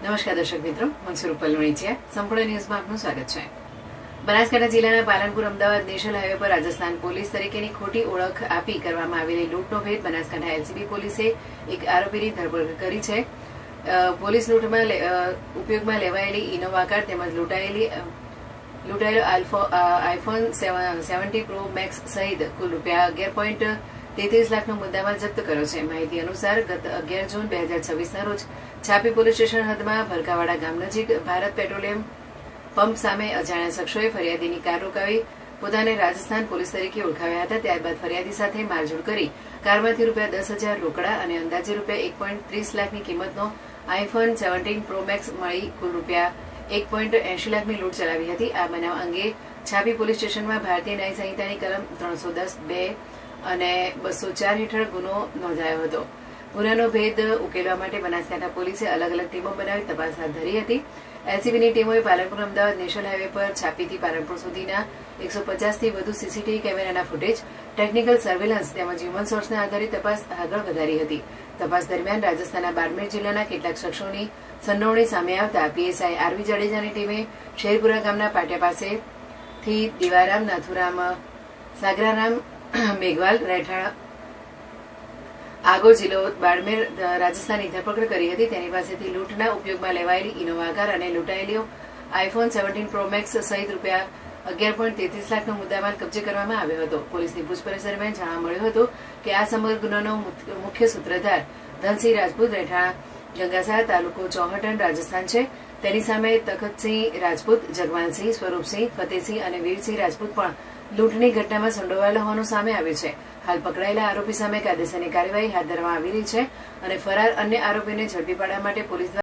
નમસ્કાર દર્શક મિત્રો, હું છું રૂપલ વણિચિયા. સંપૂર્ણ ન્યૂઝમાં આપનું સ્વાગત છે. બનાસકાંઠા જિલ્લાના પાલનપુર અમદાવાદ નેશનલ હાઈવે પર રાજસ્થાન પોલીસ તરીકેની ખોટી ઓળખ આપી કરવામાં આવેલી લૂંટનો ભેદ બનાસકાંઠા એલસીબી પોલીસે એક આરોપીની ધરપકડ કરી છે. પોલીસ લૂંટમાં ઉપયોગમાં લેવાયેલી ઇનોવા કાર તેમજ લૂંટાયેલો આઈફોન 70 પ્રો મેક્સ સહિત કુલ રૂપિયા 11.33 લાખનો મુદ્દામાલ જપ્ત કર્યો છે. માહિતી અનુસાર ગત 11 જૂન 2026ના રોજ છાપી પોલીસ સ્ટેશન હદમાં ભરકાવાડા ગામ નજીક ભારત પેટ્રોલિયમ પંપ સામે અજાણ્યા શખ્સોએ ફરિયાદીની કાર રોકાવી પોતાને રાજસ્થાન પોલીસ તરીકે ઓળખાવ્યા હતા. ત્યારબાદ ફરિયાદી સાથે મારઝૂડ કરી કારમાંથી રૂપિયા 10,000 રોકડા અને અંદાજે રૂપિયા 1.30 લાખની કિંમતનો આઈફોન 17 પ્રો મેક્સ મળી કુલ રૂપિયા 1.80 લાખની લૂંટ ચલાવી હતી. આ બનાવ અંગે છાપી પોલીસ સ્ટેશનમાં ભારતીય ન્યાય સંહિતાની કલમ 310(2) અને 204 હેઠળ ગુનો નોંધાયો હતો. ગુનાનો ભેદ ઉકેલવા માટે બનાસકાંઠા પોલીસે અલગ અલગ ટીમો બનાવી તપાસ હાથ ધરી હતી. એલસીબીની ટીમોએ પાલનપુર અમદાવાદ નેશનલ હાઈવે પર છાપીથી પાલનપુર સુધીના 150થી વધુ સીસીટીવી કેમેરાના ફૂટેજ, ટેકનિકલ સર્વેલન્સ તેમજ હ્યુમન સોર્સના આધારે તપાસ આગળ વધારી હતી. તપાસ દરમિયાન રાજસ્થાનના બાડમેર જિલ્લાના કેટલાક શખ્સોની સંડોવણી સામે આવતા પીએસઆઈ આરવી જાડેજાની ટીમે શેરપુરા ગામના પાટિયા પાસેથી દિવારામ નાથુરામ સાગરારામ મેઘવાલ રહેઠાણ આગળ જિલ્લો બાડમેર રાજસ્થાનની ધરપકડ કરી હતી. તેની પાસેથી લૂંટના ઉપયોગમાં લેવાયેલી ઇનોવા કાર અને લૂંટાયેલી આઈફોન 17 પ્રો મેક્સ સહિત રૂપિયા 11.33 લાખનો મુદ્દામાલ કબજે કરવામાં આવ્યો હતો. પોલીસની પૂછપરછ દરમિયાન જાણવા મળ્યું હતું કે આ સમગ્ર ગુનાનો મુખ્ય સૂત્રધાર ધનસિંહ રાજપૂત રહેઠાણ ગંગાસા તાલુકો ચોહટન રાજસ્થાન છે. તેની સામે તખતસિંહ રાજપૂત, જગવાનસિંહ, સ્વરૂપસિંહ, ફતેહસિંહ અને વીરસિંહ રાજપૂત પણ લૂંટની ઘટનામાં સંડોવાયેલા હોવાનું સામે આવ્યું છે. હાલ પકડાયેલા આરોપી સામે કાયદેસરની કાર્યવાહી હાથ ધરવામાં આવી રહી છે અને ફરાર અન્ય આરોપીને ઝડપી પાડવા માટે પોલીસ